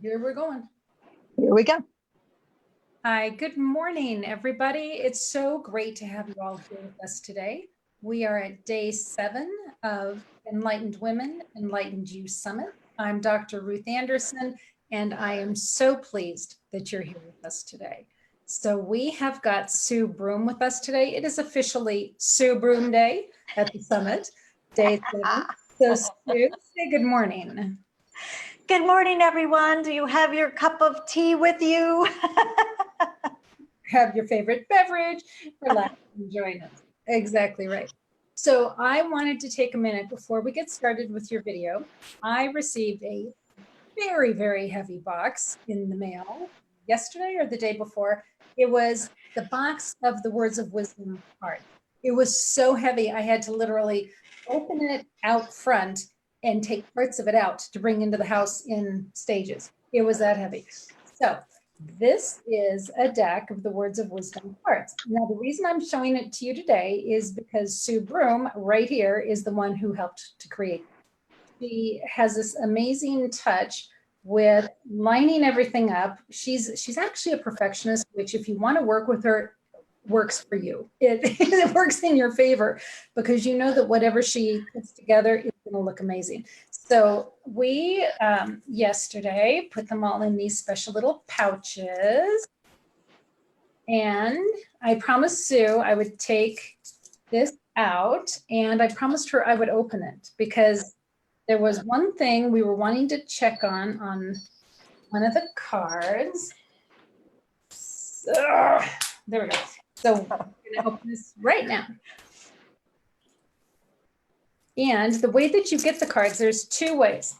Here we're going. Here we go. Hi, good morning, everybody. It's so great to have you all here with us today. We are at day 7 of Enlightened Women, Enlightened You Summit. I'm Dr. Ruth Anderson, and I am so pleased that you're here with us today. So we have got Sue Broome with us today. It is officially Sue Broome Day at the summit, day 7. So Sue, say good morning. Good morning, everyone. Do you have your cup of tea with you? Have your favorite beverage, relax and join us. Exactly right. So I wanted to take a minute before we get started with your video. I received a very, very heavy box in the mail yesterday or the day before. It was the box of the Words of Wisdom card. It was so heavy, I had to literally open it out front and take parts of it out to bring into the house in stages. It was that heavy. So this is a deck of the Words of Wisdom cards. Now, the reason I'm showing it to you today is because Sue Broome right here is the one who helped to create it. She has this amazing touch with lining everything up. She's actually a perfectionist, which if you want to work with her, works for you. It works in your favor because you know that whatever she puts together is going to look amazing. So we yesterday put them all in these special little pouches. And I promised Sue I would take this out, and I promised her I would open it because there was one thing we were wanting to check on one of the cards. So, there we go. So we're going to open this right now. And the way that you get the cards, there's 2 ways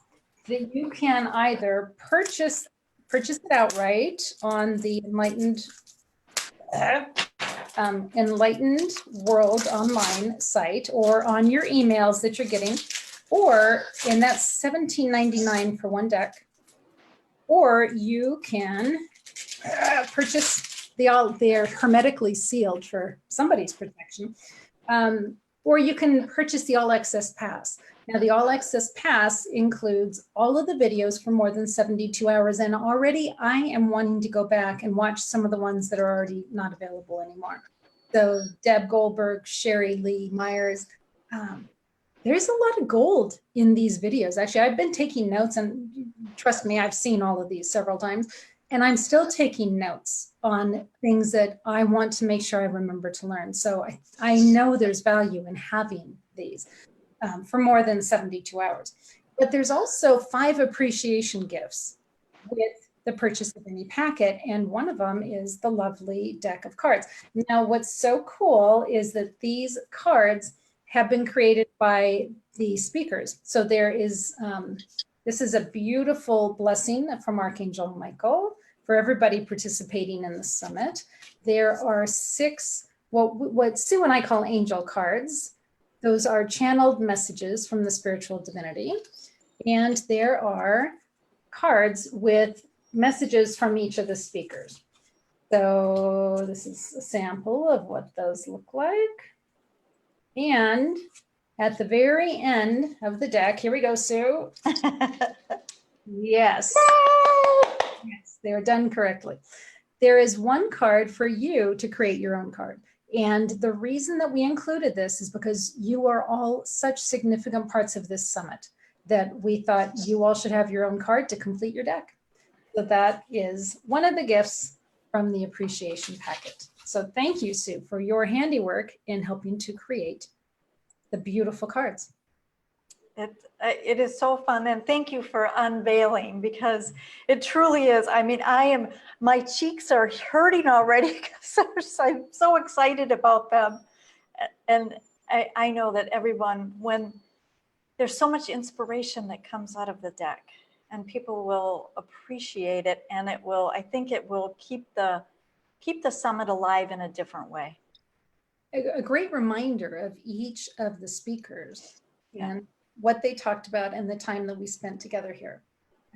that you can either purchase it outright on the Enlightened World online site or on your emails that you're getting, and that's $17.99 for one deck, or you can purchase they're hermetically sealed for somebody's protection, or you can purchase the All Access Pass. Now, the All Access Pass includes all of the videos for more than 72 hours, and already I am wanting to go back and watch some of the ones that are already not available anymore. So Deb Goldberg, Sherry Lee Myers, there's a lot of gold in these videos. Actually, I've been taking notes, and trust me, I've seen all of these several times, and I'm still taking notes on things that I want to make sure I remember to learn. So I know there's value in having these for more than 72 hours. But there's also 5 appreciation gifts with the purchase of any packet, and one of them is the lovely deck of cards. Now, what's so cool is that these cards have been created by the speakers. So there is, this is a beautiful blessing from Archangel Michael for everybody participating in the summit. There are 6, what Sue and I call angel cards. Those are channeled messages from the spiritual divinity. And there are cards with messages from each of the speakers. So this is a sample of what those look like. And at the very end of the deck, here we go, Sue. Yes. Yes, they were done correctly. There is one card for you to create your own card. And the reason that we included this is because you are all such significant parts of this summit that we thought you all should have your own card to complete your deck. So that is one of the gifts from the appreciation packet. So thank you, Sue, for your handiwork in helping to create the beautiful cards. It is so fun, and thank you for unveiling, because it truly is. I mean, my cheeks are hurting already because I'm so excited about them. And I know that everyone, when there's so much inspiration that comes out of the deck, and people will appreciate it, and I think it will keep the summit alive in a different way. A great reminder of each of the speakers and what they talked about and the time that we spent together here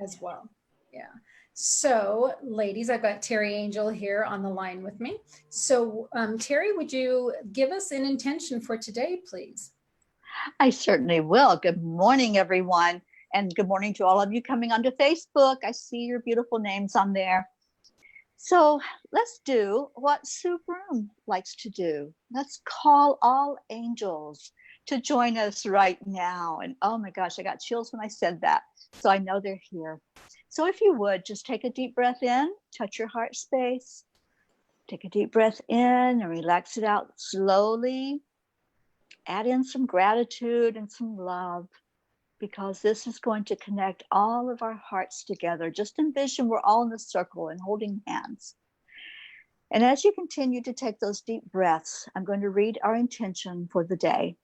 as well. Yeah. So ladies, I've got Terry Angel here on the line with me. So Terry, would you give us an intention for today, please? I certainly will. Good morning, everyone. And good morning to all of you coming onto Facebook. I see your beautiful names on there. So let's do what Sue Broome likes to do. Let's call all angels to join us right now. And oh my gosh, I got chills when I said that. So I know they're here. So if you would, just take a deep breath in, touch your heart space. Take a deep breath in and relax it out slowly. Add in some gratitude and some love, because this is going to connect all of our hearts together. Just envision we're all in a circle and holding hands. And as you continue to take those deep breaths, I'm going to read our intention for the day.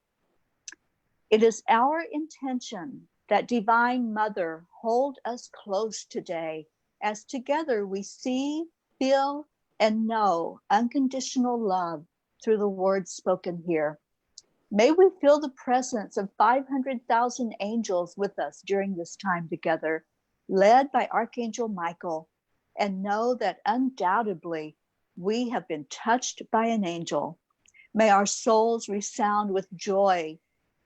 It is our intention that Divine Mother hold us close today, as together we see, feel, and know unconditional love through the words spoken here. May we feel the presence of 500,000 angels with us during this time together, led by Archangel Michael, and know that undoubtedly we have been touched by an angel. May our souls resound with joy.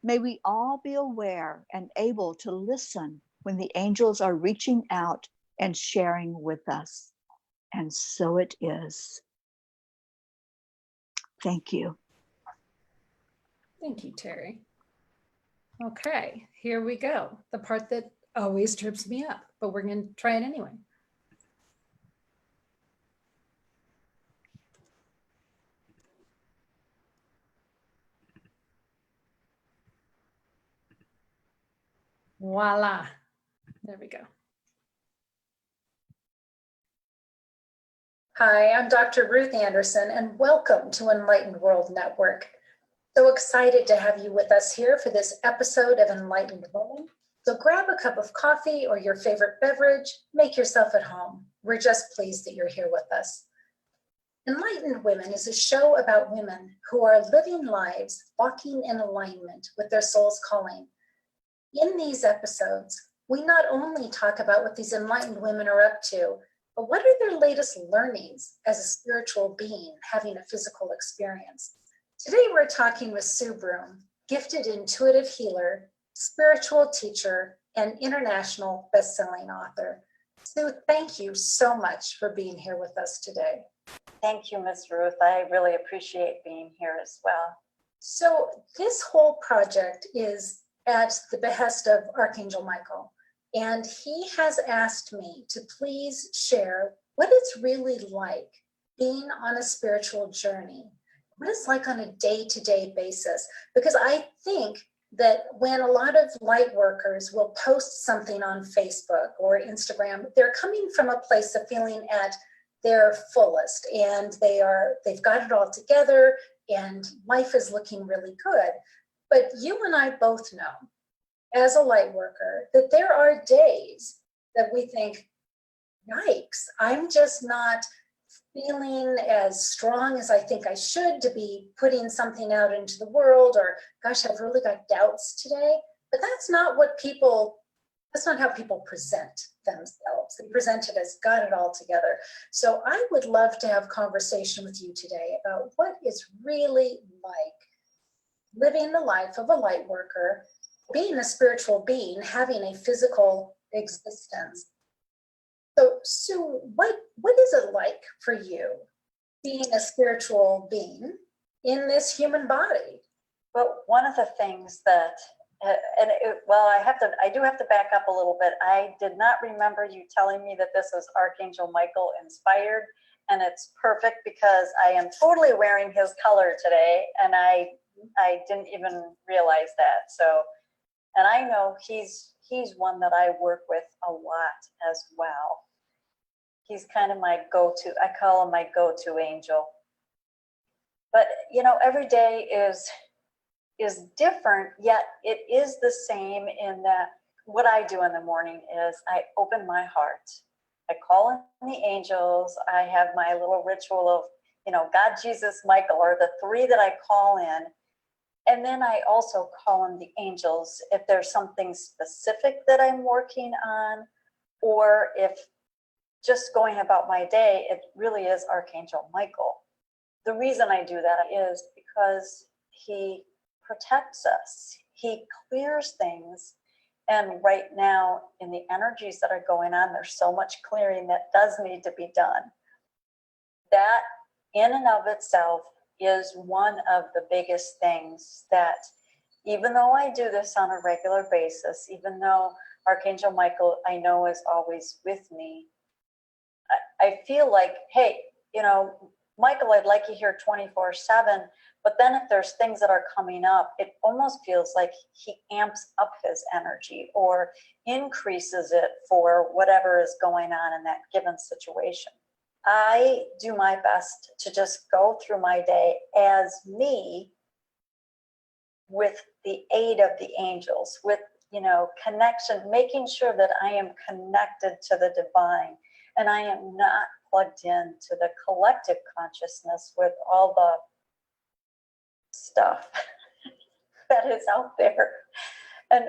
May we all be aware and able to listen when the angels are reaching out and sharing with us. And so it is. Thank you. Thank you, Terry. Okay, here we go. The part that always trips me up, but we're going to try it anyway. Voila. There we go. Hi, I'm Dr. Ruth Anderson, and welcome to Enlightened World Network. So excited to have you with us here for this episode of Enlightened Women. So grab a cup of coffee or your favorite beverage, make yourself at home. We're just pleased that you're here with us. Enlightened Women is a show about women who are living lives walking in alignment with their soul's calling. In these episodes, we not only talk about what these enlightened women are up to, but what are their latest learnings as a spiritual being having a physical experience. Today, we're talking with Sue Broome, gifted intuitive healer, spiritual teacher, and international best-selling author. Sue, thank you so much for being here with us today. Thank you, Ms. Ruth. I really appreciate being here as well. So this whole project is at the behest of Archangel Michael, and he has asked me to please share what it's really like being on a spiritual journey, what it's like on a day-to-day basis, because I think that when a lot of light workers will post something on Facebook or Instagram, they're coming from a place of feeling at their fullest, and they've got it all together and life is looking really good. But you and I both know, as a light worker, that there are days that we think, yikes, I'm just not feeling as strong as I think I should to be putting something out into the world, or gosh, I've really got doubts today. But that's not how people present themselves. They present it as got it all together. So I would love to have a conversation with you today about what it's really like living the life of a light worker, being a spiritual being, having a physical existence. So Sue, what is it like for you being a spiritual being in this human body? Well, one of the things that, I do have to back up a little bit. I did not remember you telling me that this is Archangel Michael inspired, and it's perfect because I am totally wearing his color today, and I didn't even realize that. So, and I know he's one that I work with a lot as well. He's kind of my go-to, I call him my go-to angel. But, every day is different, yet it is the same in that what I do in the morning is I open my heart. I call in the angels. I have my little ritual of, God, Jesus, Michael are the three that I call in. And then I also call in the angels if there's something specific that I'm working on, or if just going about my day, it really is Archangel Michael. The reason I do that is because he protects us. He clears things And right now, in the energies that are going on, there's so much clearing that does need to be done. That in and of itself is one of the biggest things that, even though I do this on a regular basis, even though Archangel Michael, I know, is always with me, I feel like, hey, you know, Michael, I'd like you here 24/7. But then if there's things that are coming up, it almost feels like he amps up his energy or increases it for whatever is going on in that given situation. I do my best to just go through my day as me, with the aid of the angels, with, you know, connection, making sure that I am connected to the divine and I am not plugged into the collective consciousness with all the stuff that is out there. And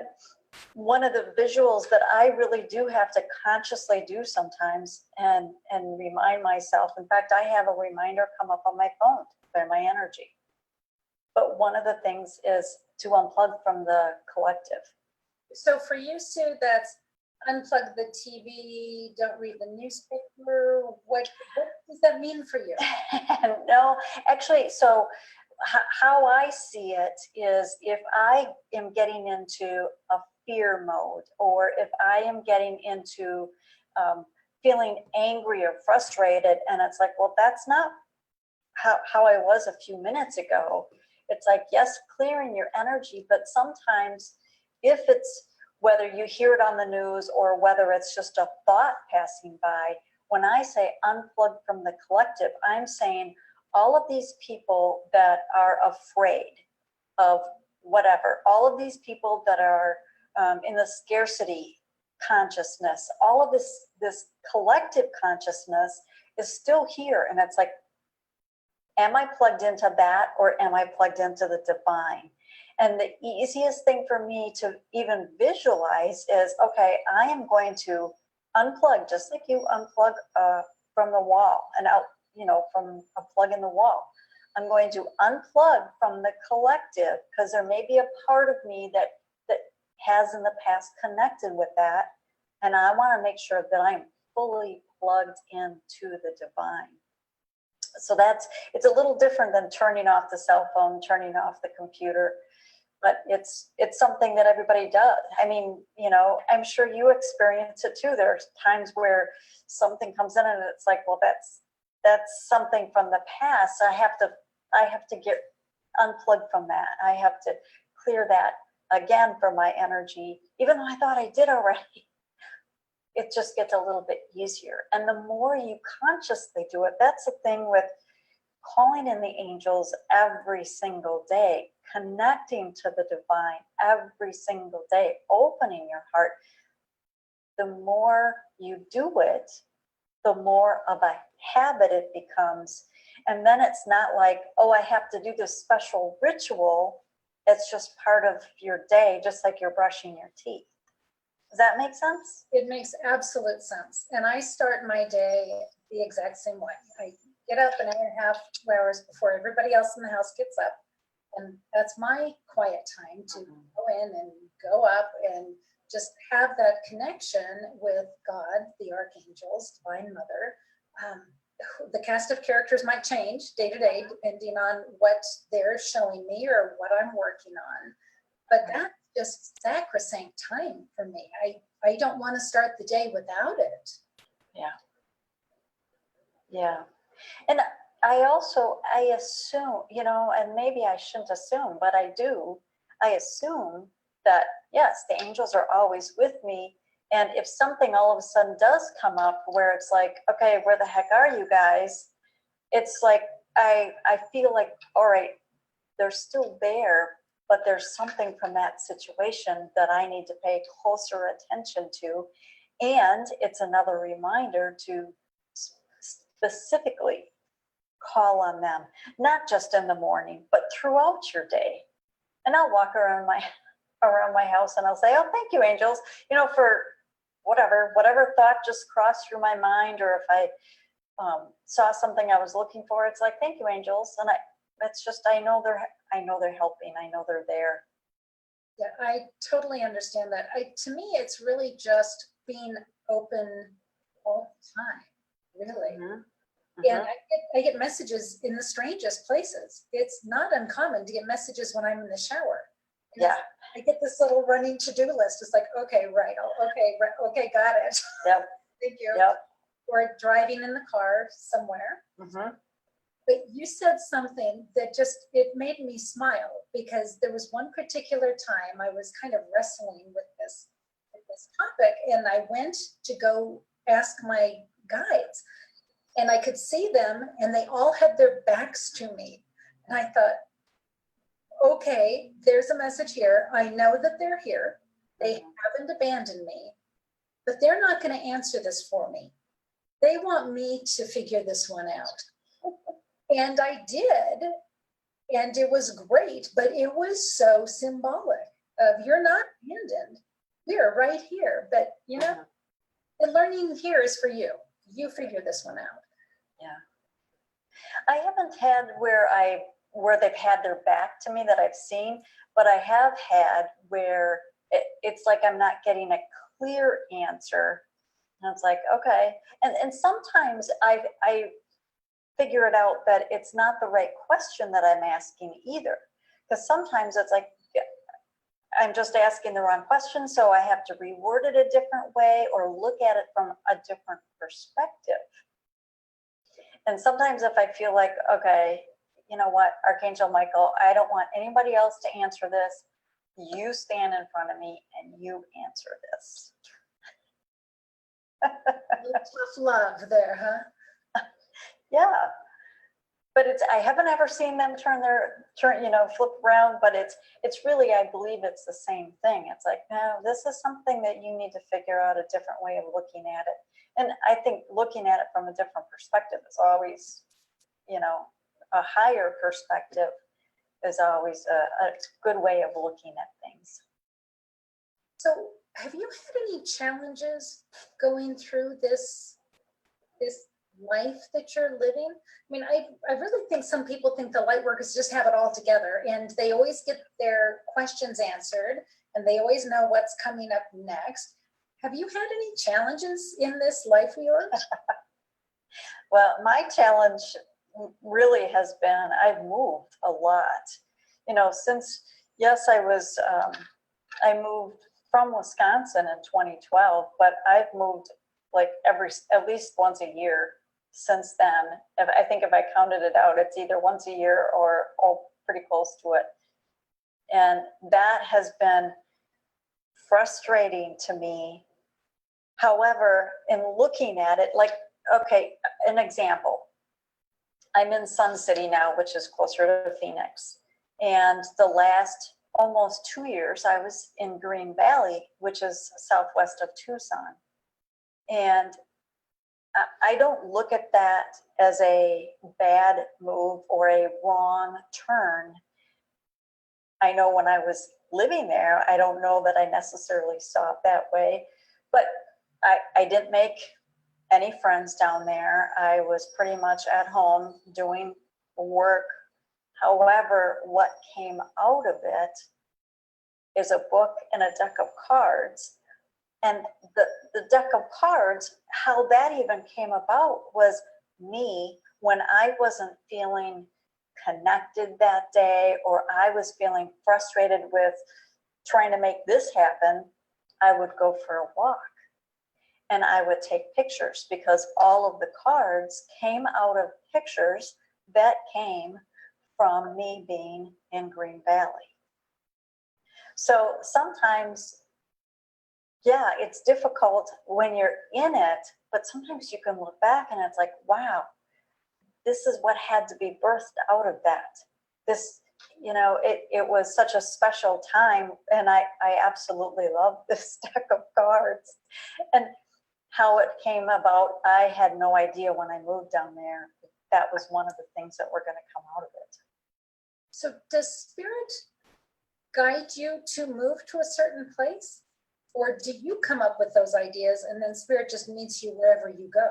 one of the visuals that I really do have to consciously do sometimes and remind myself, in fact, I have a reminder come up on my phone to clear my energy. But one of the things is to unplug from the collective. So for you, Sue, that's unplug the TV, don't read the newspaper. What does that mean for you? No, actually, so how I see it is, if I am getting into a fear mode, or if I am getting into feeling angry or frustrated, and it's like, well, that's not how I was a few minutes ago. It's like, yes, clearing your energy, but sometimes if it's, whether you hear it on the news or whether it's just a thought passing by, when I say unplug from the collective, I'm saying all of these people that are afraid of whatever, all of these people that are in the scarcity consciousness, all of this collective consciousness is still here. And it's like, am I plugged into that, or am I plugged into the divine? And the easiest thing for me to even visualize is, okay, I am going to unplug, just like you unplug from the wall and out, you know, from a plug in the wall. I'm going to unplug from the collective, because there may be a part of me that has in the past connected with that. And I want to make sure that I'm fully plugged into the divine. So it's a little different than turning off the cell phone, turning off the computer, but it's something that everybody does. I mean, you know, I'm sure you experience it too. There's times where something comes in and it's like, well, that's something from the past. I have to get unplugged from that. I have to clear that again for my energy, even though I thought I did already. It just gets a little bit easier. And the more you consciously do it, that's the thing with calling in the angels every single day, connecting to the divine every single day, opening your heart. The more you do it, the more of a habit it becomes. And then it's not like, oh, I have to do this special ritual. It's just part of your day, just like you're brushing your teeth. Does that make sense? It makes absolute sense. And I start my day the exact same way. I get up an hour and a half, 2 hours before everybody else in the house gets up. And that's my quiet time to go in and go up and just have that connection with God, the archangels, Divine Mother. The cast of characters might change day to day, depending on what they're showing me or what I'm working on. But that's just sacrosanct time for me. I don't want to start the day without it. Yeah. And I assume, you know, and maybe I shouldn't assume, but I do. I assume that, yes, the angels are always with me. And if something all of a sudden does come up where it's like, okay, where the heck are you guys? It's like, I feel like, all right, they're still there, but there's something from that situation that I need to pay closer attention to. And it's another reminder to specifically call on them, not just in the morning, but throughout your day. And I'll walk around my house and I'll say, oh, thank you, angels, you know, for whatever thought just crossed through my mind, or if I saw something I was looking for, it's like, thank you, angels. And it's just, I know they're helping. I know they're there. Yeah, I totally understand that. To me, it's really just being open all the time, really. And I get messages in the strangest places. It's not uncommon to get messages when I'm in the shower. And Yeah. I get this little running to-do list. It's like, okay, right. Okay, got it. Yep. Thank you. Yep. Or driving in the car somewhere. But you said something that just, it made me smile, because there was one particular time I was kind of wrestling with this topic, and I went to go ask my guides, and I could see them and they all had their backs to me. And I thought, okay, there's a message here. I know that they're here. They haven't abandoned me, but they're not going to answer this for me. They want me to figure this one out. And I did, and it was great, but it was so symbolic of, you're not abandoned. We're right here. But you know, the learning here is for you. You figure this one out. Yeah. I haven't had where they've had their back to me that I've seen, but I have had where it's like I'm not getting a clear answer. And it's like, okay. And sometimes I figure it out that it's not the right question that I'm asking either. Because sometimes it's like, I'm just asking the wrong question, so I have to reword it a different way or look at it from a different perspective. And sometimes if I feel like, okay, you know what, Archangel Michael, I don't want anybody else to answer this. You stand in front of me and you answer this. Tough love there, huh? Yeah. But I haven't ever seen them flip around, but it's really, I believe it's the same thing. It's like, no, this is something that you need to figure out a different way of looking at it. And I think looking at it from a different perspective is always, a higher perspective is always a good way of looking at things. So have you had any challenges going through this life that you're living? I mean, I really think some people think the light workers just have it all together, and they always get their questions answered, and they always know what's coming up next. Have you had any challenges in this life of yours? Well, my challenge really has been, I've moved a lot. Since, yes, I moved from Wisconsin in 2012, but I've moved like at least once a year since then. I think if I counted it out, it's either once a year or pretty close to it. And that has been frustrating to me. However, in looking at it, like, okay, an example. I'm in Sun City now, which is closer to Phoenix. And the last almost 2 years, I was in Green Valley, which is southwest of Tucson. And I don't look at that as a bad move or a wrong turn. I know when I was living there, I don't know that I necessarily saw it that way, but I didn't make any friends down there. I was pretty much at home doing work. However, what came out of it is a book and a deck of cards. And the deck of cards, how that even came about was me when I wasn't feeling connected that day, or I was feeling frustrated with trying to make this happen, I would go for a walk and I would take pictures, because all of the cards came out of pictures that came from me being in Green Valley. So sometimes, yeah, it's difficult when you're in it, but sometimes you can look back and it's like, wow, this is what had to be birthed out of that. This, it was such a special time, and I absolutely love this deck of cards. And how it came about, I had no idea when I moved down there. That was one of the things that were going to come out of it. So does Spirit guide you to move to a certain place? Or do you come up with those ideas and then Spirit just meets you wherever you go?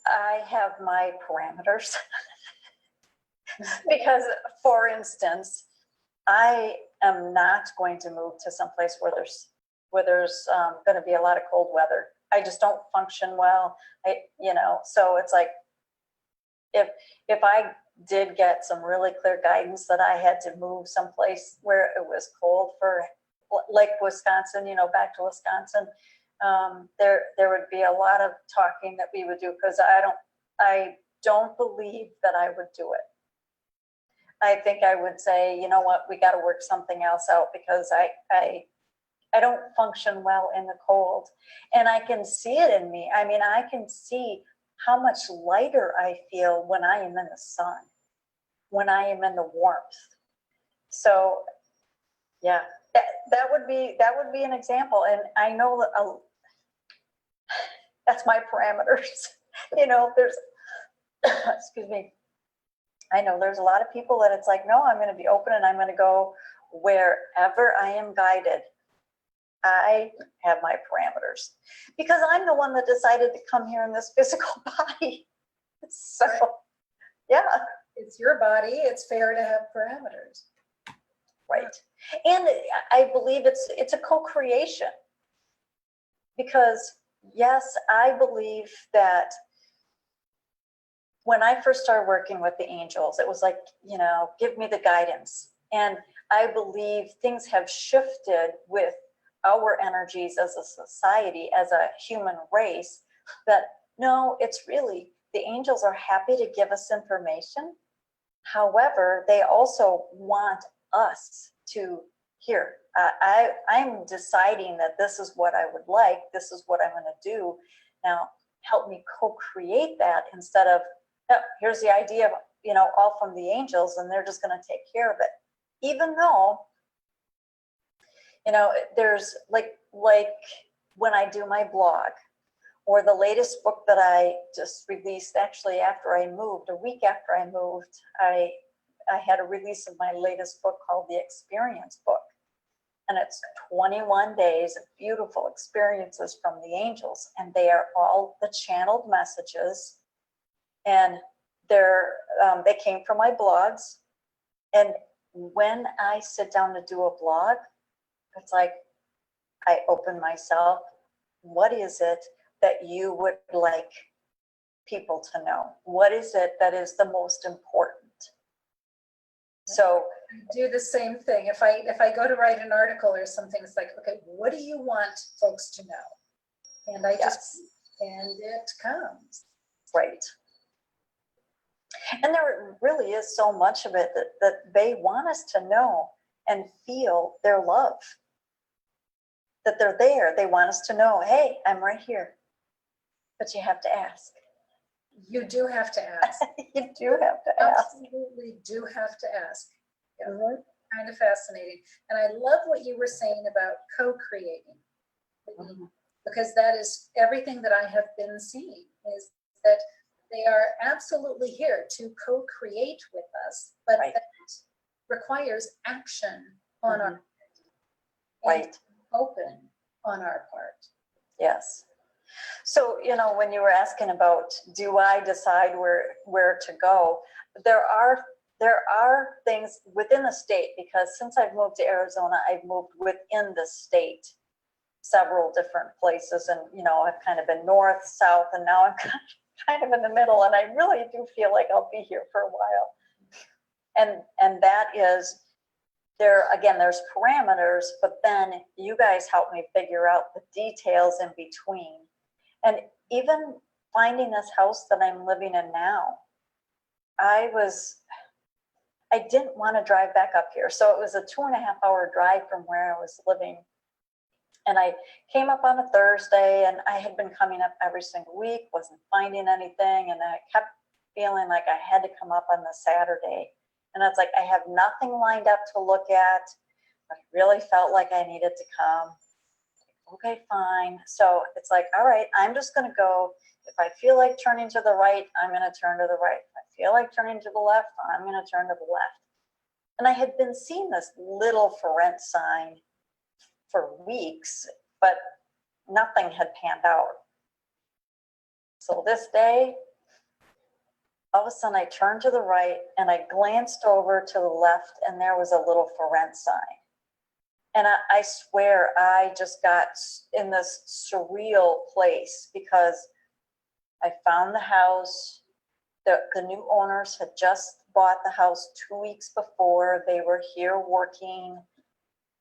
I have my parameters. Because, for instance, I am not going to move to some place where there's going to be a lot of cold weather. I just don't function well. So it's like, if I did get some really clear guidance that I had to move someplace where it was cold, for like Wisconsin, back to Wisconsin, there would be a lot of talking that we would do, because I don't believe that I would do it. I think I would say, you know what, we got to work something else out, because I don't function well in the cold. And I can see it in me. I mean, I can see how much lighter I feel when I am in the sun, when I am in the warmth. So yeah, that would be an example. And I know that that's my parameters. There's, excuse me. I know there's a lot of people that it's like, no, I'm going to be open and I'm going to go wherever I am guided. I have my parameters, because I'm the one that decided to come here in this physical body. So, yeah. It's your body. It's fair to have parameters. Right. And I believe it's a co-creation, because yes, I believe that when I first started working with the angels, it was like, give me the guidance. And I believe things have shifted with our energies as a society, as a human race, that no, it's really, the angels are happy to give us information. However, they also want us to hear. I'm deciding that this is what I would like. This is what I'm going to do. Now, help me co-create that, instead of, oh, here's the idea, all from the angels, and they're just going to take care of it. Even though, there's like when I do my blog, or the latest book that I just released, actually after I moved, a week after I moved, I had a release of my latest book called The Experience Book. And it's 21 days of beautiful experiences from the angels. And they are all the channeled messages. And they came from my blogs. And when I sit down to do a blog, it's like I open myself. What is it that you would like people to know? What is it that is the most important? So I do the same thing. If I go to write an article or something, it's like, okay, what do you want folks to know? And and it comes. Right. And there really is so much of it that they want us to know and feel their love, that they're there. They want us to know, hey, I'm right here. But you have to ask. You do have to ask. You do have to ask. Absolutely do have to ask. Yeah, kind of fascinating. And I love what you were saying about co-creating, because that is everything that I have been seeing, is that they are absolutely here to co-create with us, but that requires action on our part, and open on our part. Yes. So, when you were asking about, do I decide where to go? There are things within the state, because since I've moved to Arizona, I've moved within the state several different places. And, I've kind of been north, south, and now I'm kind of in the middle. And I really do feel like I'll be here for a while. And that is, there's parameters, but then you guys help me figure out the details in between. And even finding this house that I'm living in now, I didn't want to drive back up here. So it was a 2.5-hour drive from where I was living. And I came up on a Thursday, and I had been coming up every single week, wasn't finding anything. And I kept feeling like I had to come up on the Saturday. And it's like, I have nothing lined up to look at. I really felt like I needed to come. Okay, fine. So it's like, all right, I'm just going to go. If I feel like turning to the right, I'm going to turn to the right. If I feel like turning to the left, I'm going to turn to the left. And I had been seeing this little for rent sign for weeks, but nothing had panned out. So this day, all of a sudden I turned to the right and I glanced over to the left, and there was a little for rent sign. And I swear I just got in this surreal place because I found the house. The new owners had just bought the house 2 weeks before. They were here working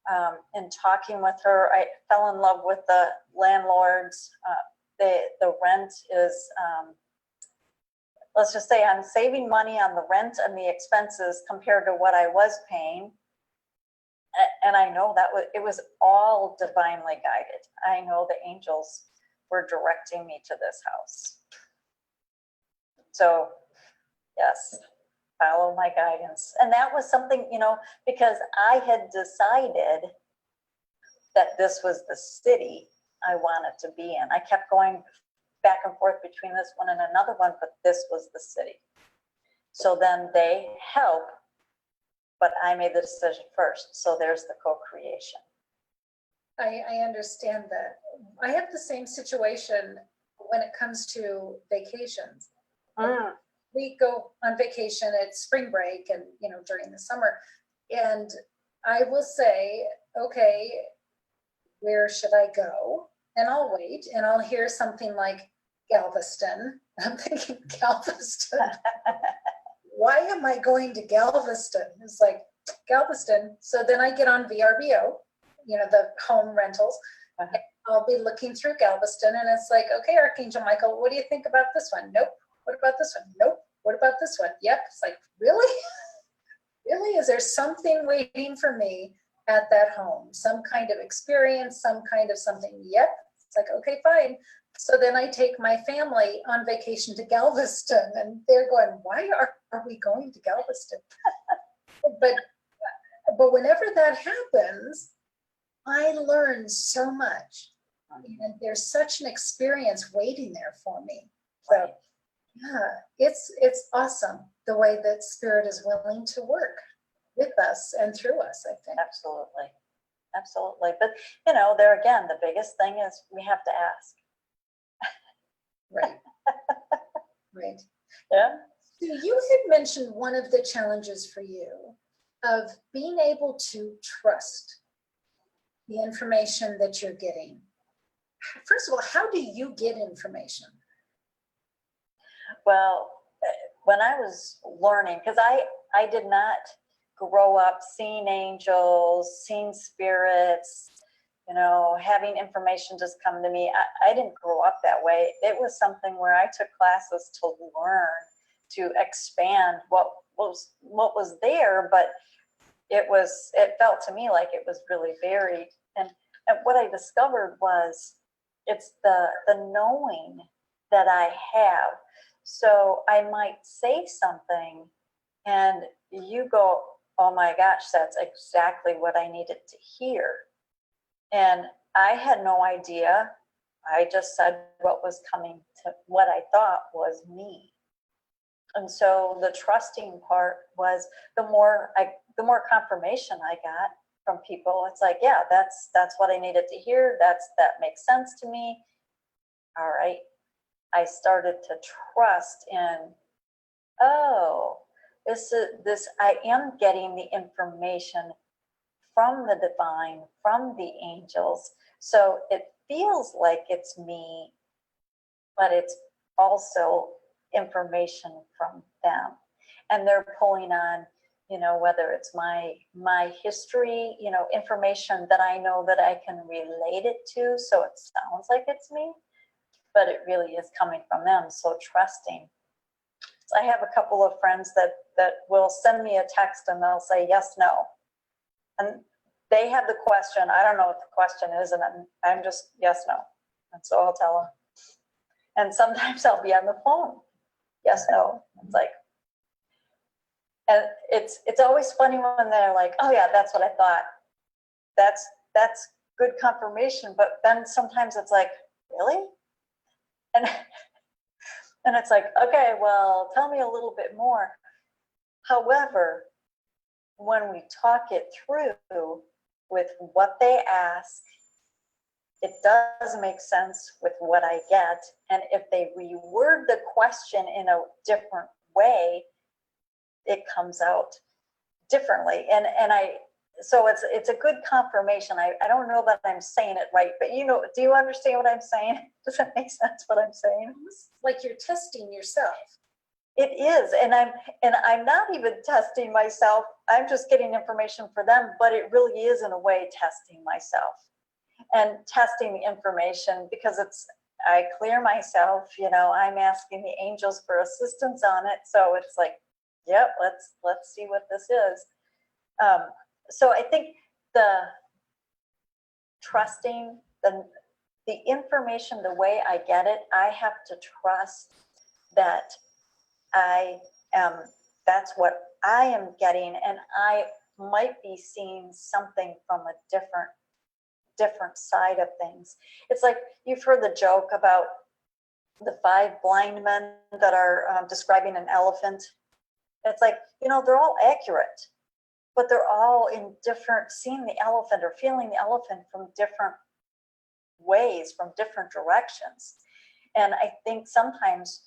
and talking with her. I fell in love with the landlords. The rent is, let's just say I'm saving money on the rent and the expenses compared to what I was paying. And I know that it was all divinely guided. I know the angels were directing me to this house. So yes, follow my guidance. And that was something, you know, because I had decided that this was the city I wanted to be in. I kept going back and forth between this one and another one, but this was the city. So then they help, but I made the decision first. So there's the co-creation. I understand that. I have the same situation when it comes to vacations. We go on vacation at spring break and, you know, during the summer. And I will say, okay, where should I go? And I'll wait and I'll hear something like Galveston. I'm thinking, Galveston? Why am I going to Galveston? It's like, Galveston. So then I get on VRBO, you know, the home rentals. I'll be looking through Galveston and it's like, okay, Archangel Michael, what do you think about this one? Nope. What about this one? Nope. What about this one? Yep. It's like, really? Really? Is there something waiting for me at that home? Some kind of experience, some kind of something? Yep. It's like, okay, fine. So then I take my family on vacation to Galveston and they're going, why are we going to Galveston? But whenever that happens, I learn so much. And there's such an experience waiting there for me. So Right. yeah, it's awesome the way that Spirit is willing to work with us and through us, I think. Absolutely. Absolutely. But, you know, there again, the biggest thing is we have to ask. Right. Right. Yeah. So you had mentioned one of the challenges for you of being able to trust the information that you're getting. First of all, how do you get information? Well, when I was learning, because I did not grow up seeing angels, seeing spirits, you know, having information just come to me. I didn't grow up that way. It was something where I took classes to learn, to expand what was there, but it felt to me like it was really varied. And what I discovered was it's the knowing that I have. So I might say something and you go, oh my gosh, that's exactly what I needed to hear. And I had no idea. I just said what was coming to what I thought was me. And so the trusting part was the more confirmation I got from people, it's like, yeah, that's what I needed to hear. That makes sense to me. All right. I started to trust in, oh, I am getting the information from the divine, from the angels. So it feels like it's me, but it's also information from them. And they're pulling on, you know, whether it's my history, you know, information that I know that I can relate it to. So it sounds like it's me, but it really is coming from them. So trusting. So I have a couple of friends that will send me a text and they'll say yes, no. And they have the question. I don't know what the question is. And I'm just yes, no. And so I'll tell them. And sometimes I'll be on the phone. Yes, no. It's like, and it's always funny when they're like, oh yeah, that's what I thought. That's good confirmation. But then sometimes it's like, really? And it's like, okay, well, tell me a little bit more. However, when we talk it through with what they ask, it does make sense with what I get. And if they reword the question in a different way, it comes out differently. And so it's a good confirmation. I don't know that I'm saying it right, but do you understand what I'm saying? Does that make sense what I'm saying? Like you're testing yourself. It is, and I'm not even testing myself. I'm just getting information for them, but it really is in a way testing myself and testing the information, because I clear myself, I'm asking the angels for assistance on it. So it's like, yep, let's see what this is. So I think the trusting the information the way I get it, I have to trust that that's what I am getting, and I might be seeing something from a different side of things. It's like, you've heard the joke about the 5 blind men that are describing an elephant. It's like, they're all accurate, but they're all in different, seeing the elephant or feeling the elephant from different ways, from different directions. And I think sometimes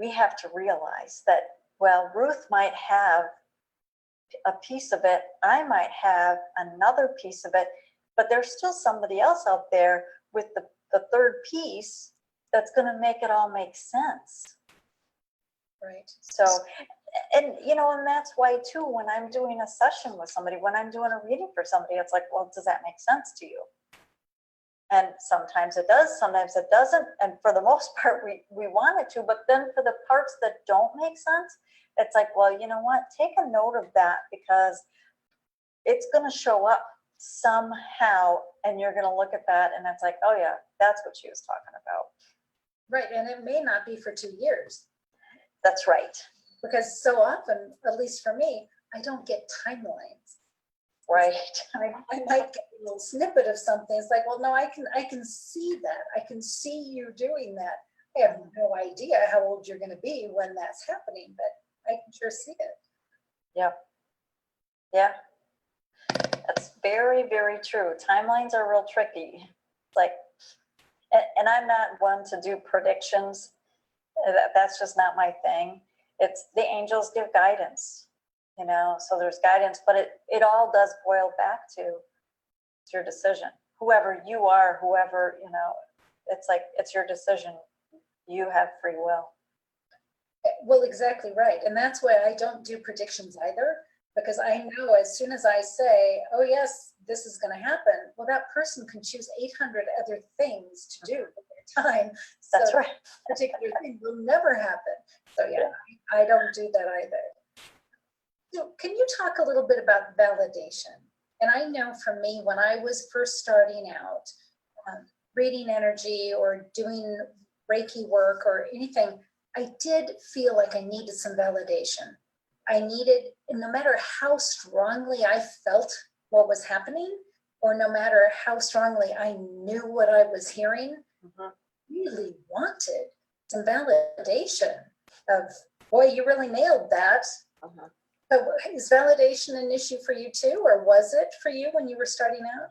we have to realize that, well, Ruth might have a piece of it, I might have another piece of it, but there's still somebody else out there with the third piece that's going to make it all make sense. Right. So, and that's why too, when I'm doing a session with somebody, when I'm doing a reading for somebody, it's like, well, does that make sense to you? And sometimes it does, sometimes it doesn't. And for the most part, we want it to, but then for the parts that don't make sense, it's like, well, you know what, take a note of that, because it's going to show up somehow, and you're going to look at that and it's like, oh yeah, that's what she was talking about. Right. And it may not be for 2 years. That's right. Because so often, at least for me, I don't get timelines. Right. I might get a little snippet of something. It's like, well, no, I can see that. I can see you doing that. I have no idea how old you're going to be when that's happening, but I can sure see it. Yep. Yeah. That's very, very true. Timelines are real tricky. Like, and I'm not one to do predictions. That's just not my thing. It's the angels give guidance, so there's guidance, but it all does boil back to it's your decision. Whoever you are, whoever, it's like, it's your decision. You have free will. Well, exactly right. And that's why I don't do predictions either, because I know as soon as I say, oh yes, this is going to happen, well, that person can choose 800 other things to do with their time. That's so right. That particular thing will never happen. So yeah, I don't do that either. So can you talk a little bit about validation? And I know for me, when I was first starting out, reading energy or doing Reiki work or anything, I did feel like I needed some validation. I needed, and no matter how strongly I felt what was happening, or no matter how strongly I knew what I was hearing, really wanted some validation of, boy, you really nailed that. So is validation an issue for you too, or was it for you when you were starting out?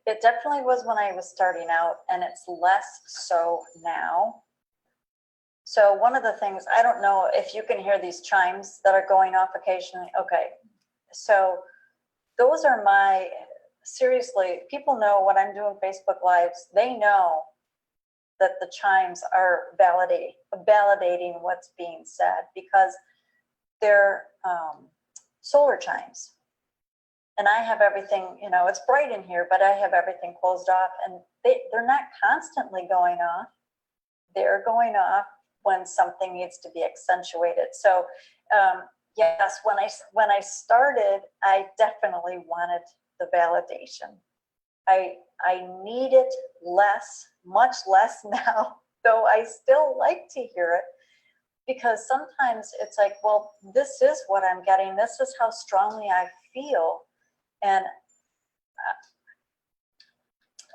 It definitely was when I was starting out, and it's less so now. So one of the things, I don't know if you can hear these chimes that are going off occasionally. Okay, so those are seriously, people know when I'm doing Facebook Lives, they know that the chimes are validating what's being said, because they're solar chimes. And I have everything, it's bright in here, but I have everything closed off, and they're not constantly going off. They're going off when something needs to be accentuated. So yes, when I started, I definitely wanted the validation. I need it less, much less now, though I still like to hear it, because sometimes it's like, well, this is what I'm getting. This is how strongly I feel. And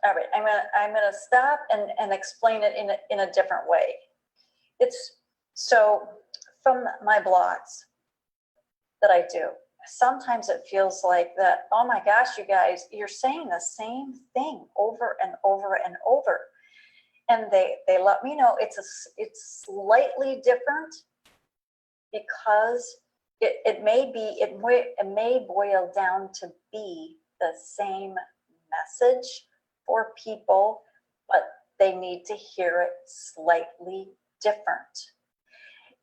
all right, I'm gonna stop and explain it in a different way. It's so from my blogs that I do, sometimes it feels like that, oh my gosh, you guys, you're saying the same thing over and over and over. And they let me know it's slightly different, because it may boil down to be the same message for people, but they need to hear it slightly different.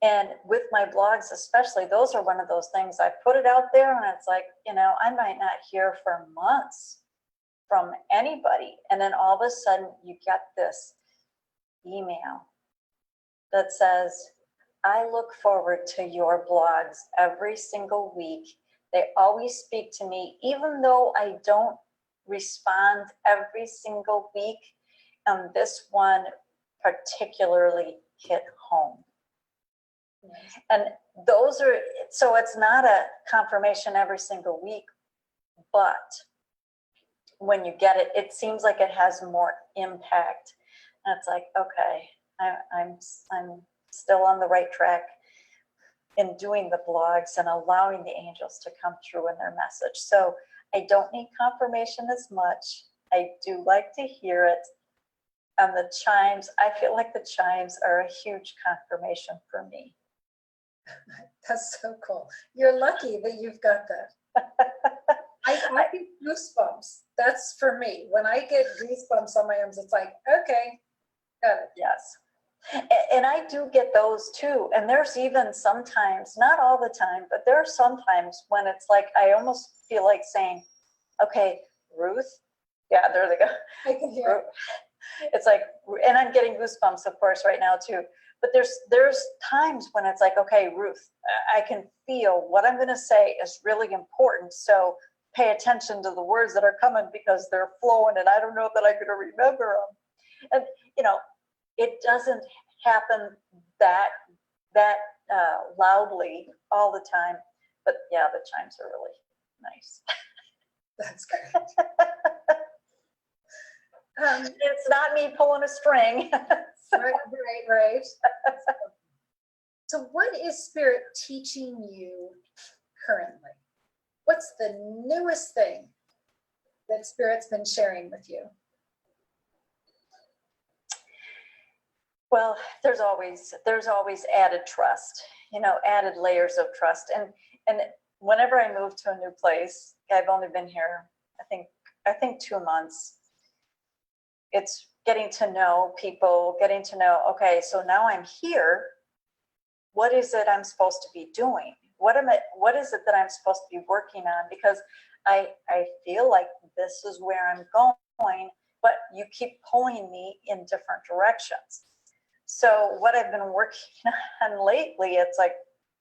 And with my blogs especially, those are one of those things, I put it out there and it's like, you know, I might not hear for months from anybody. And then all of a sudden you get this email that says, I look forward to your blogs every single week. They always speak to me, even though I don't respond every single week. This one particularly hit home. And those are, so it's not a confirmation every single week, but when you get it, it seems like it has more impact. And it's like, okay, I'm still on the right track in doing the blogs and allowing the angels to come through in their message. So I don't need confirmation as much. I do like to hear it. And the chimes, I feel like the chimes are a huge confirmation for me. That's so cool. You're lucky that you've got that. I get goosebumps. That's for me. When I get goosebumps on my arms, it's like, okay, got it. Yes. And I do get those too. And there's even sometimes, not all the time, but there are sometimes when it's like, I almost feel like saying, okay, Ruth. Yeah, there they go. I can hear it. It's like, and I'm getting goosebumps, of course, right now too. But there's times when it's like, okay, Ruth, I can feel what I'm going to say is really important. So pay attention to the words that are coming because they're flowing and I don't know that I'm going to remember them. And, you know, it doesn't happen that loudly all the time. But yeah, the chimes are really nice. That's great. It's not me pulling a string. Right. So what is Spirit teaching you currently? What's the newest thing that Spirit's been sharing with you? Well, there's always added trust, you know, added layers of trust. And whenever I move to a new place, I've only been here, I think 2 months. It's getting to know people, getting to know, okay, so now I'm here. What is it I'm supposed to be doing? What is it that I'm supposed to be working on? Because I feel like this is where I'm going, but you keep pulling me in different directions. So what I've been working on lately, it's like,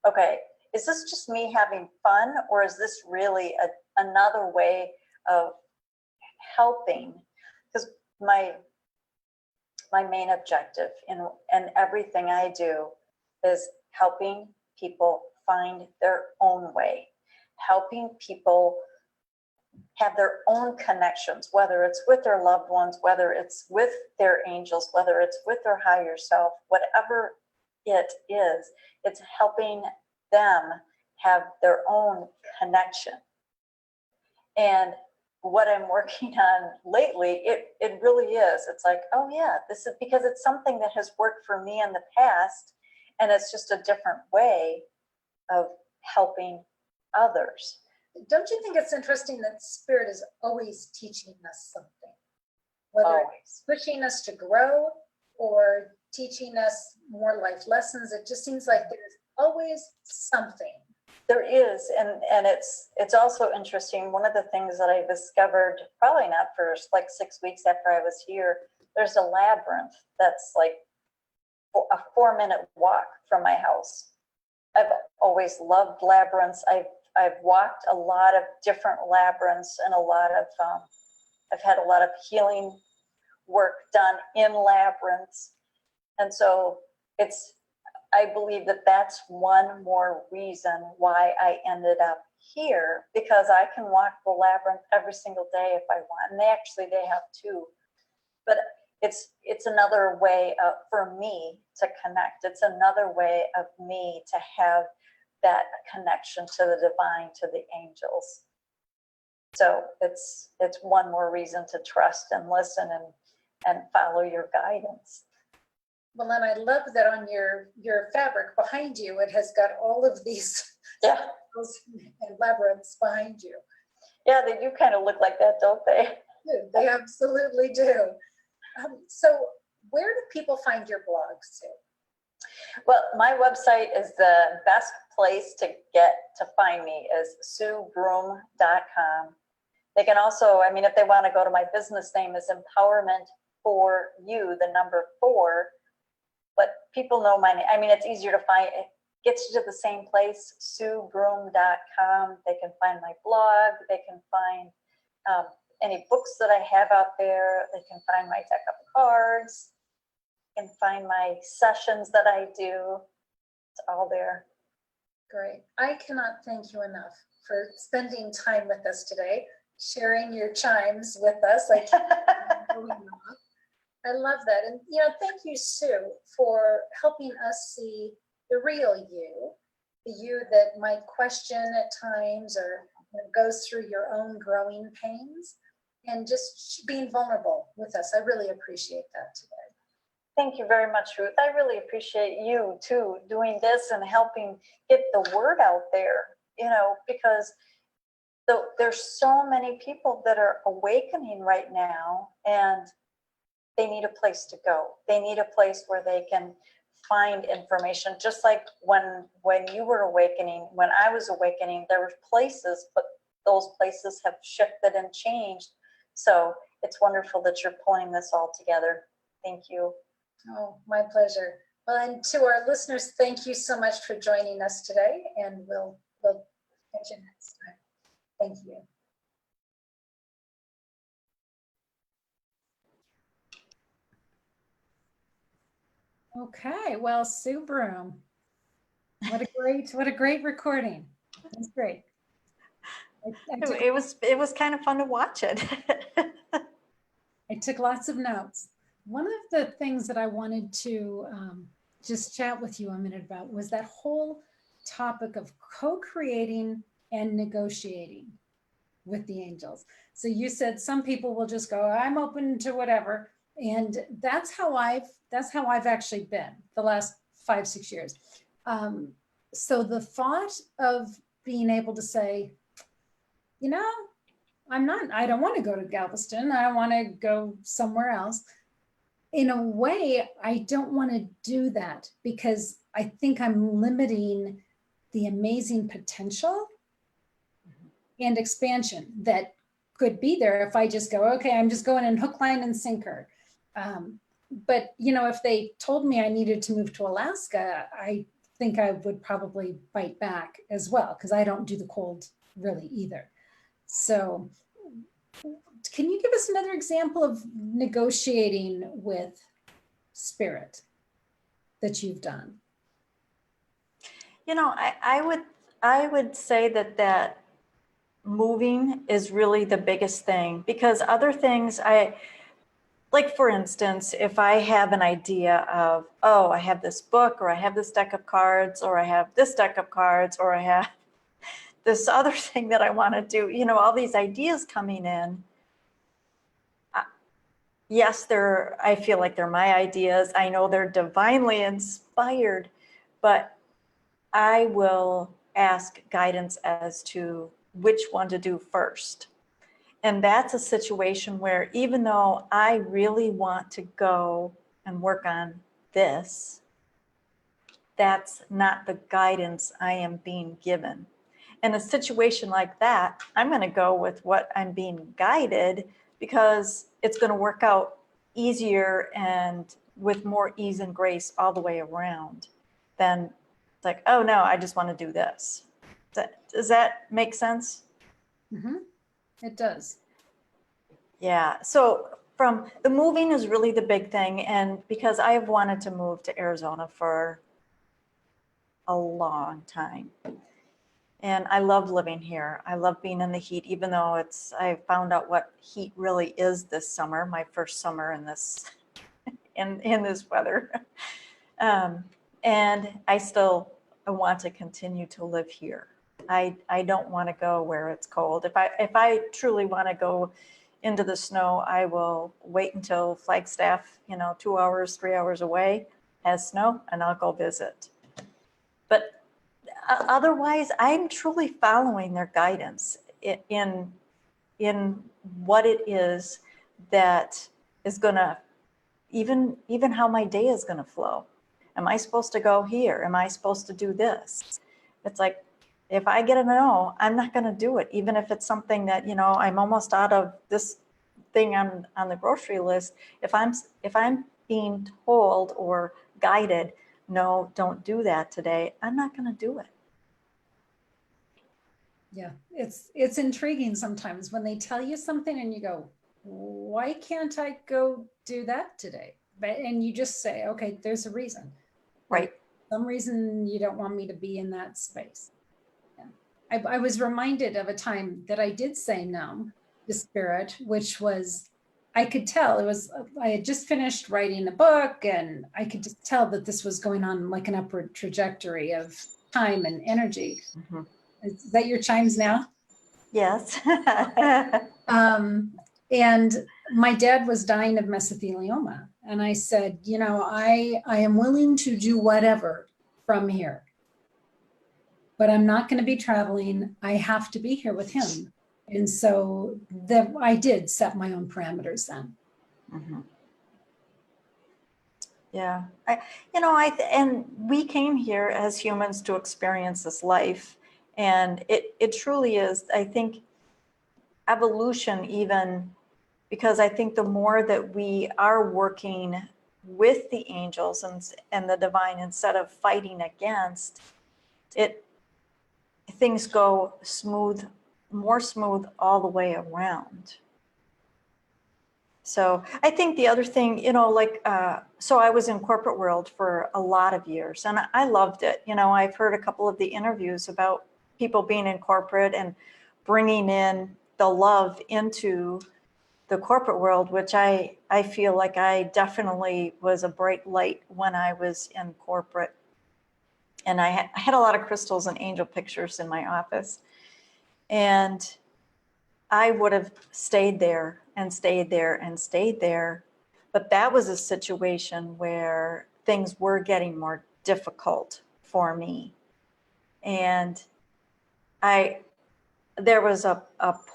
okay, is this just me having fun, or is this really another way of helping? Because my main objective in everything I do is helping people find their own way, helping people have their own connections, whether it's with their loved ones, whether it's with their angels, whether it's with their higher self, whatever it is, it's helping them have their own connection. And what I'm working on lately, it really is. It's like, oh yeah, this is because it's something that has worked for me in the past, and it's just a different way of helping others. Don't you think it's interesting that Spirit is always teaching us something? Whether it's pushing us to grow or teaching us more life lessons, it just seems like there's always something. There is, and it's also interesting. One of the things that I discovered, probably not for like 6 weeks after I was here, there's a labyrinth that's like a 4-minute walk from my house. I've always loved labyrinths. I've walked a lot of different labyrinths and a lot of I've had a lot of healing work done in labyrinths, and so I believe that that's one more reason why I ended up here, because I can walk the labyrinth every single day if I want. And they have two, but it's another way for me to connect. It's another way of me to have that connection to the divine, to the angels. So it's one more reason to trust and listen and follow your guidance. Well, and I love that on your fabric behind you, it has got all of these Yeah. and labyrinths behind you. Yeah, they do kind of look like that, don't they? They absolutely do. So where do people find your blogs, Sue? Well, my website is the best place to find me is SueBroome.com. They can also, I mean, if they want to go to my business name is Empowerment for You, the number 4. But people know my name. I mean, it's easier to find. It gets you to the same place, SueBroome.com. They can find my blog. They can find any books that I have out there. They can find my deck of cards. They can find my sessions that I do. It's all there. Great. I cannot thank you enough for spending time with us today, sharing your chimes with us. I love that. And, thank you, Sue, for helping us see the real you, the you that might question at times or goes through your own growing pains, and just being vulnerable with us. I really appreciate that today. Thank you very much, Ruth. I really appreciate you too, doing this and helping get the word out there, because there's so many people that are awakening right now, and they need a place to go. They need a place where they can find information. Just like when you were awakening, when I was awakening, there were places, but those places have shifted and changed. So it's wonderful that you're pulling this all together. Thank you. Oh, my pleasure. Well, and to our listeners, thank you so much for joining us today, and we'll catch you next time. Thank you. Okay, well, Sue Broome, what a great recording. It was great. It was kind of fun to watch it. I took lots of notes. One of the things that I wanted to just chat with you a minute about was that whole topic of co-creating and negotiating with the angels. So you said some people will just go, I'm open to whatever. And that's how I've actually been the last 5-6 years. So the thought of being able to say, I don't want to go to Galveston. I want to go somewhere else. In a way, I don't want to do that because I think I'm limiting the amazing potential and expansion that could be there if I just go, okay, I'm just going in hook, line, and sinker. But if they told me I needed to move to Alaska, I think I would probably bite back as well, because I don't do the cold really either. So can you give us another example of negotiating with spirit that you've done? I would say that moving is really the biggest thing, because other things like, for instance, if I have an idea of, oh, I have this book, or I have this deck of cards, or I have this deck of cards, or I have this other thing that I want to do, all these ideas coming in. Yes, I feel like they're my ideas. I know they're divinely inspired, but I will ask guidance as to which one to do first. And that's a situation where, even though I really want to go and work on this, that's not the guidance I am being given. In a situation like that, I'm going to go with what I'm being guided, because it's going to work out easier and with more ease and grace all the way around than like, oh no, I just want to do this. Does that make sense? Mm-hmm. It does. Yeah. So from the moving is really the big thing. And because I have wanted to move to Arizona for a long time. And I love living here. I love being in the heat, even though I found out what heat really is this summer, my first summer in this, in this weather. And I still want to continue to live here. I don't want to go where it's cold. If I truly want to go into the snow, I will wait until Flagstaff, 2 hours, 3 hours away has snow, and I'll go visit. But otherwise, I'm truly following their guidance in what it is that is going to, even how my day is going to flow. Am I supposed to go here? Am I supposed to do this? It's like, if I get a no, I'm not going to do it. Even if it's something that, I'm almost out of this thing on the grocery list. If I'm being told or guided, no, don't do that today, I'm not going to do it. Yeah, it's intriguing sometimes when they tell you something and you go, why can't I go do that today? And you just say, okay, there's a reason. Right. Some reason you don't want me to be in that space. Yeah. I was reminded of a time that I did say no to spirit, which was, I could tell I had just finished writing a book and I could just tell that this was going on like an upward trajectory of time and energy. Mm-hmm. Is that your chimes now? Yes. And my dad was dying of mesothelioma. And I said, I am willing to do whatever from here, but I'm not going to be traveling. I have to be here with him. And so I did set my own parameters then. Mm-hmm. Yeah. And we came here as humans to experience this life. And it truly is, I think, evolution even, because I think the more that we are working with the angels and the divine instead of fighting against it, things go more smooth all the way around. So I think the other thing, so I was in corporate world for a lot of years and I loved it. I've heard a couple of the interviews about people being in corporate and bringing in the love into the corporate world, which I feel like I definitely was a bright light when I was in corporate. And I had a lot of crystals and angel pictures in my office. And I would have stayed there and stayed there and stayed there. But that was a situation where things were getting more difficult for me. And there was a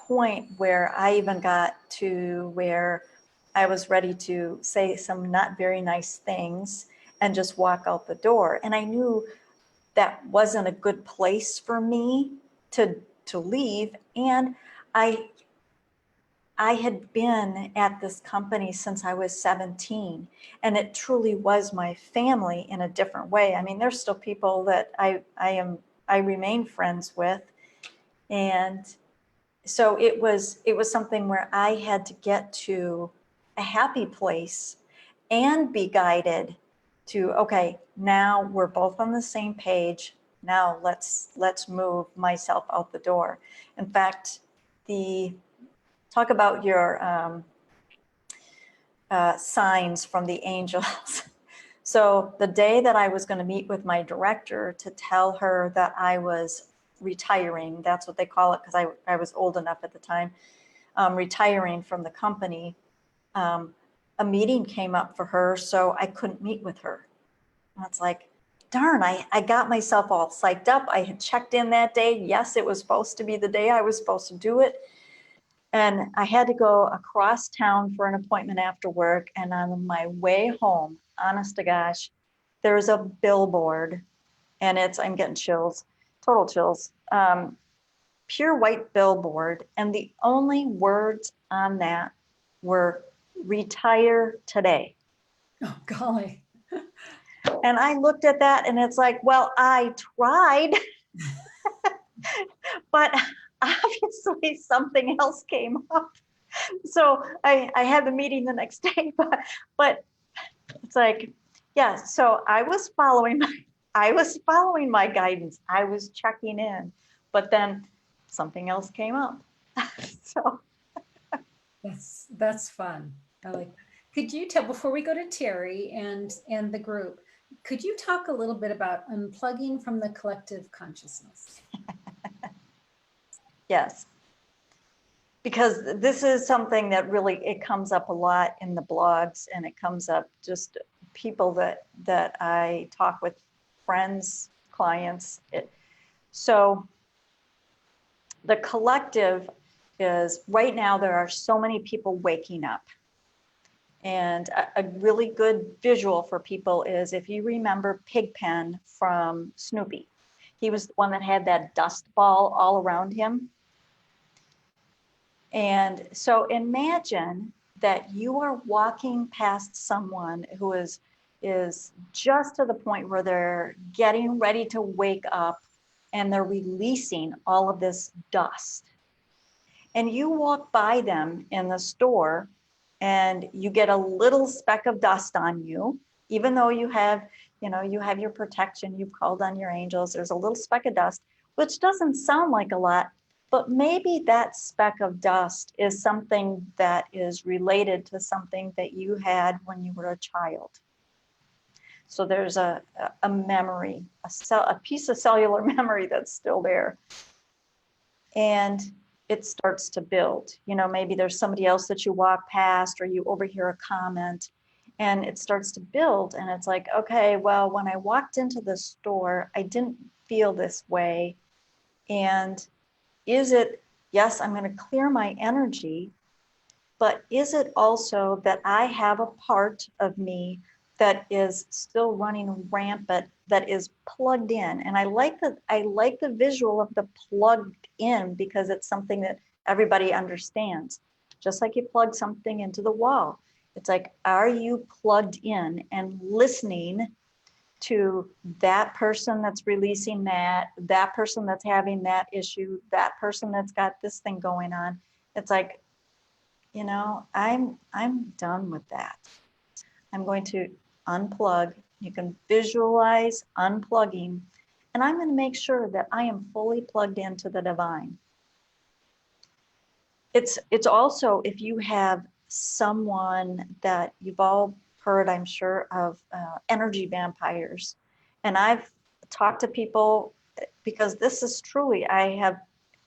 point where I even got to where I was ready to say some not very nice things and just walk out the door. And I knew that wasn't a good place for me to leave. And I had been at this company since I was 17, and it truly was my family in a different way. I mean, there's still people that I remain friends with. And so it was something where I had to get to a happy place and be guided to, okay, now we're both on the same page. Now let's move myself out the door. In fact, talk about your signs from the angels. So the day that I was going to meet with my director to tell her that I was retiring, that's what they call it, because I was old enough at the time, retiring from the company, a meeting came up for her, so I couldn't meet with her. And it's like, darn, I got myself all psyched up. I had checked in that day. Yes, it was supposed to be the day I was supposed to do it. And I had to go across town for an appointment after work. And on my way home, honest to gosh, there's a billboard, and I'm getting chills, total chills, pure white billboard. And the only words on that were retire today. Oh, golly. And I looked at that and it's like, well, I tried, but obviously something else came up. So I had the meeting the next day, but it's like, yeah, so I was following my guidance. I was checking in, but then something else came up. So That's fun. I like. Could you tell, before we go to Terry and the group, could you talk a little bit about unplugging from the collective consciousness? yes, because this is something that really, it comes up a lot in the blogs, and it comes up just people that I talk with, friends, clients. So the collective is, right now there are so many people waking up. And a really good visual for people is, if you remember Pigpen from Snoopy, he was the one that had that dust ball all around him. And so imagine that you are walking past someone who is just to the point where they're getting ready to wake up and they're releasing all of this dust. And you walk by them in the store and you get a little speck of dust on you, even though you have your protection, you've called on your angels, there's a little speck of dust, which doesn't sound like a lot, but maybe that speck of dust is something that is related to something that you had when you were a child. So there's a memory, a piece of cellular memory that's still there. And it starts to build. Maybe there's somebody else that you walk past or you overhear a comment and it starts to build. And it's like, okay, well, when I walked into the store, I didn't feel this way. And is it, yes, I'm going to clear my energy, but is it also that I have a part of me that is still running rampant, that is plugged in? And I like the visual of the plugged in, because it's something that everybody understands. Just like you plug something into the wall. It's like, are you plugged in and listening to that person that's releasing that person that's having that issue, that person that's got this thing going on? It's like, I'm done with that. I'm going to unplug. You can visualize unplugging, and I'm going to make sure that I am fully plugged into the divine. It's also, if you have someone that you've all heard, I'm sure, of energy vampires, and I've talked to people, because this is truly,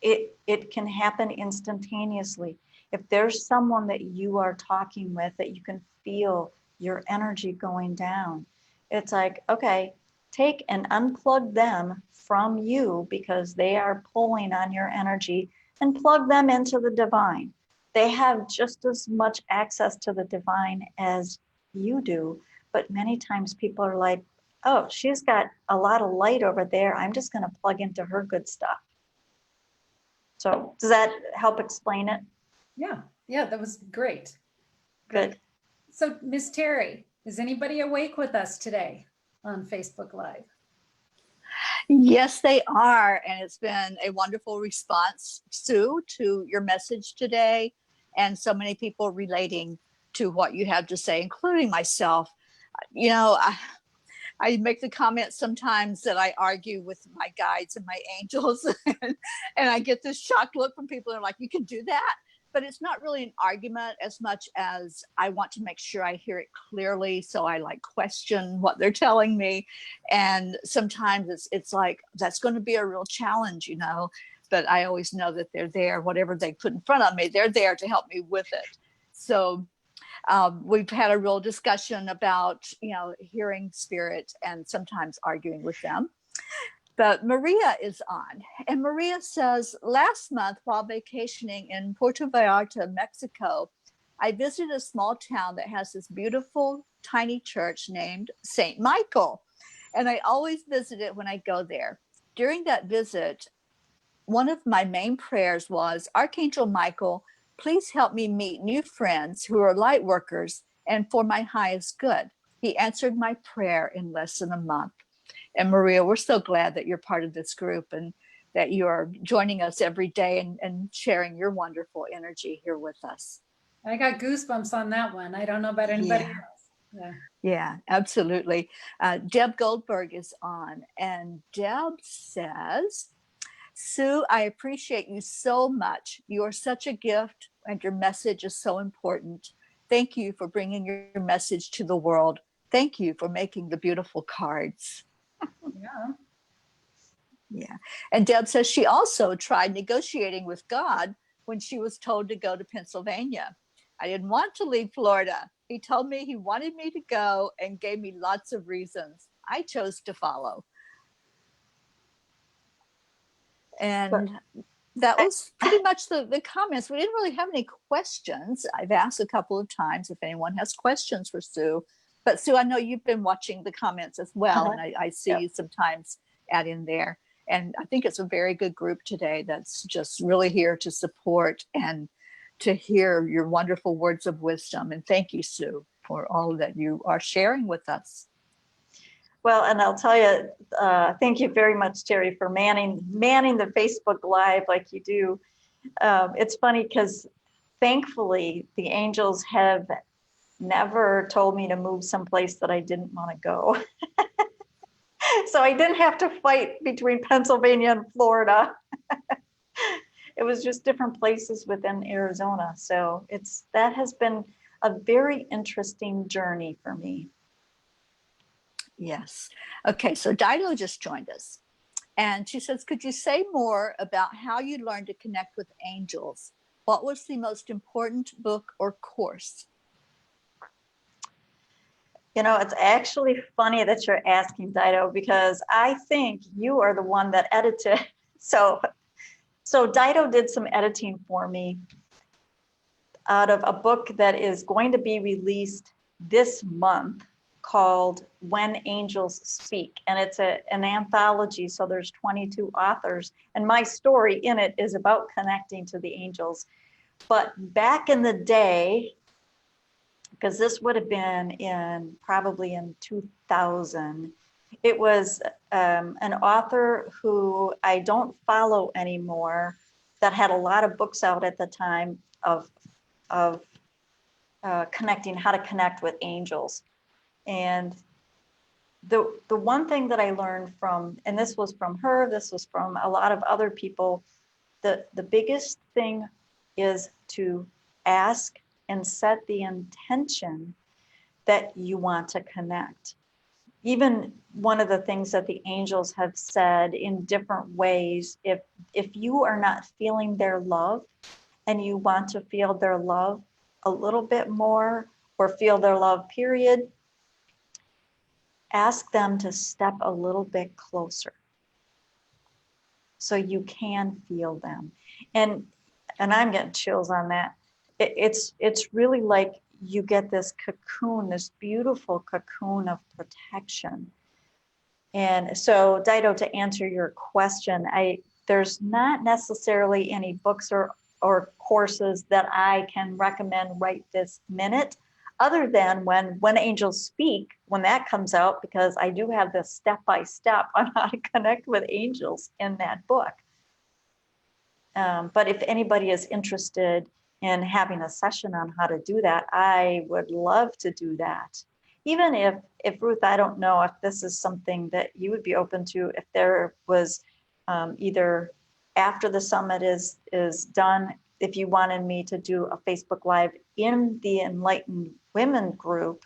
it can happen instantaneously. If there's someone that you are talking with that you can feel your energy going down, it's like, okay, take and unplug them from you, because they are pulling on your energy, and plug them into the divine. They have just as much access to the divine as you do, but many times people are like, oh, she's got a lot of light over there, I'm just going to plug into her good stuff. So does that help explain it? Yeah, that was great. Good. So, Miss Terry, is anybody awake with us today on Facebook Live? Yes, they are. And it's been a wonderful response, Sue, to your message today. And so many people relating to what you have to say, including myself. I make the comment sometimes that I argue with my guides and my angels, and I get this shocked look from people. They're like, you can do that? But it's not really an argument as much as I want to make sure I hear it clearly. So I question what they're telling me. And sometimes it's like, that's going to be a real challenge, but I always know that they're there. Whatever they put in front of me, they're there to help me with it. So we've had a real discussion about, hearing spirit and sometimes arguing with them. But Maria is on, and Maria says, last month while vacationing in Puerto Vallarta, Mexico, I visited a small town that has this beautiful tiny church named St. Michael. And I always visit it when I go there. During that visit, one of my main prayers was, Archangel Michael, please help me meet new friends who are light workers and for my highest good. He answered my prayer in less than a month. And Maria, we're so glad that you're part of this group and that you are joining us every day and sharing your wonderful energy here with us. I got goosebumps on that one. I don't know about anybody else. Yeah, absolutely. Deb Goldberg is on, and Deb says, Sue, I appreciate you so much. You are such a gift, and your message is so important. Thank you for bringing your message to the world. Thank you for making the beautiful cards. Yeah. And Deb says she also tried negotiating with God when she was told to go to Pennsylvania. I didn't want to leave Florida. He told me he wanted me to go and gave me lots of reasons. I chose to follow. And that was pretty much the comments. We didn't really have any questions. I've asked a couple of times if anyone has questions for Sue. But Sue, I know you've been watching the comments as well, and I see you sometimes add in there. And I think it's a very good group today that's just really here to support and to hear your wonderful words of wisdom. And thank you, Sue, for all that you are sharing with us. Well, and I'll tell you, thank you very much, Terry, for manning the Facebook Live like you do. It's funny because thankfully the angels have never told me to move someplace that I didn't want to go. So I didn't have to fight between Pennsylvania and Florida. It was just different places within Arizona. So that has been a very interesting journey for me. Yes. Okay, so Dido just joined us. And she says, could you say more about how you learned to connect with angels? What was the most important book or course? You know, it's actually funny that you're asking, Dido, because I think you are the one that edited. So Dido did some editing for me out of a book that is going to be released this month called When Angels Speak. And it's an anthology, so there's 22 authors. And my story in it is about connecting to the angels. But back in the day, because this would have been probably in 2000, it was an author who I don't follow anymore that had a lot of books out at the time of connecting, how to connect with angels. And the one thing that I learned from, and this was from her, this was from a lot of other people, the biggest thing is to ask and set the intention that you want to connect. Even one of the things that the angels have said in different ways, if you are not feeling their love and you want to feel their love a little bit more, or feel their love, period, ask them to step a little bit closer so you can feel them. And I'm getting chills on that. It's really like you get this cocoon, this beautiful cocoon of protection. And so, Dido, to answer your question, there's not necessarily any books or courses that I can recommend right this minute, other than when Angels Speak, when that comes out, because I do have this step-by-step on how to connect with angels in that book. But if anybody is interested in having a session on how to do that, I would love to do that. Even if Ruth, I don't know if this is something that you would be open to, if there was either after the summit is done, if you wanted me to do a Facebook Live in the Enlightened Women group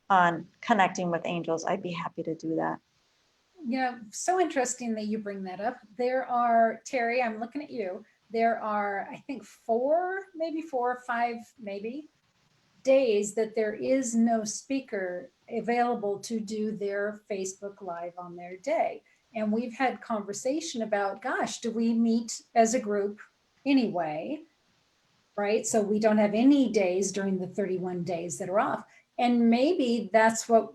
on connecting with angels, I'd be happy to do that. Yeah, so interesting that you bring that up. There are, Terry, I'm looking at you. There are, I think, 4 or 5 days that there is no speaker available to do their Facebook Live on their day. And we've had conversation about, gosh, do we meet as a group anyway? Right? So we don't have any days during the 31 days that are off. And maybe that's what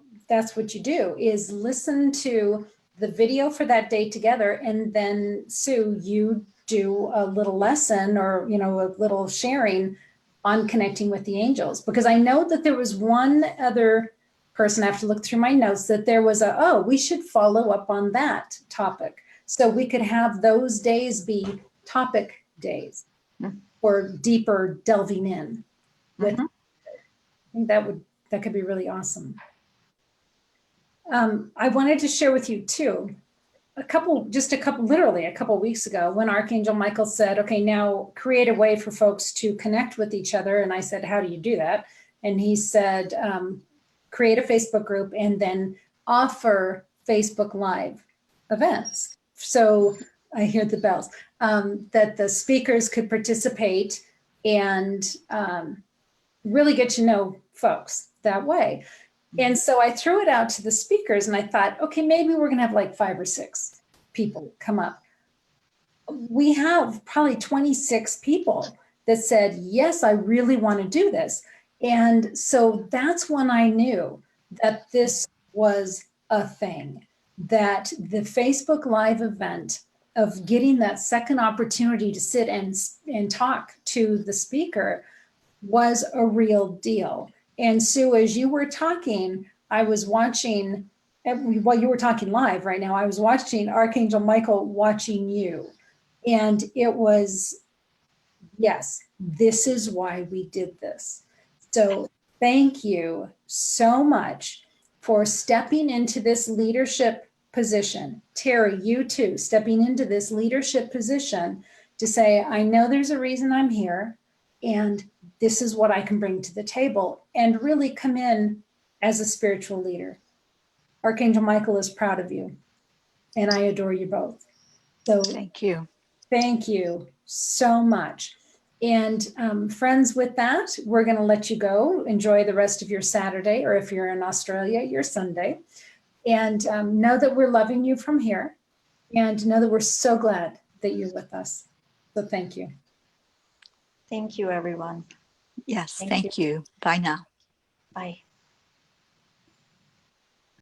you do, is listen to the video for that day together. And then Sue, you do a little lesson or, a little sharing on connecting with the angels. Because I know that there was one other person, I have to look through my notes, that there was we should follow up on that topic. So we could have those days be topic days or deeper delving in with. I think that could be really awesome. I wanted to share with you too, literally a couple weeks ago, when Archangel Michael said, okay, now create a way for folks to connect with each other. And I said, how do you do that? And he said, create a Facebook group and then offer Facebook Live events. So I hear the bells, that the speakers could participate and really get to know folks that way. And so I threw it out to the speakers and I thought, okay, maybe we're going to have like 5 or 6 people come up. we have probably 26 people that said, yes, I really want to do this. And so that's when I knew that this was a thing, that the Facebook Live event of getting that second opportunity to sit and talk to the speaker was a real deal. And Sue, as you were talking, I was watching, while you were talking live right now, I was watching Archangel Michael watching you. And it was, yes, this is why we did this. So thank you so much for stepping into this leadership position. Terry, you too, stepping into this leadership position to say, I know there's a reason I'm here, and this is what I can bring to the table, and really come in as a spiritual leader. Archangel Michael is proud of you, and I adore you both. So Thank you. thank you so much. And friends, with that, we're going to let you go. Enjoy the rest of your Saturday, or if you're in Australia, your Sunday. And know that we're loving you from here, and know that we're so glad that you're with us. So thank you. Thank you, everyone. Yes, Thank thank you. Bye now. Bye.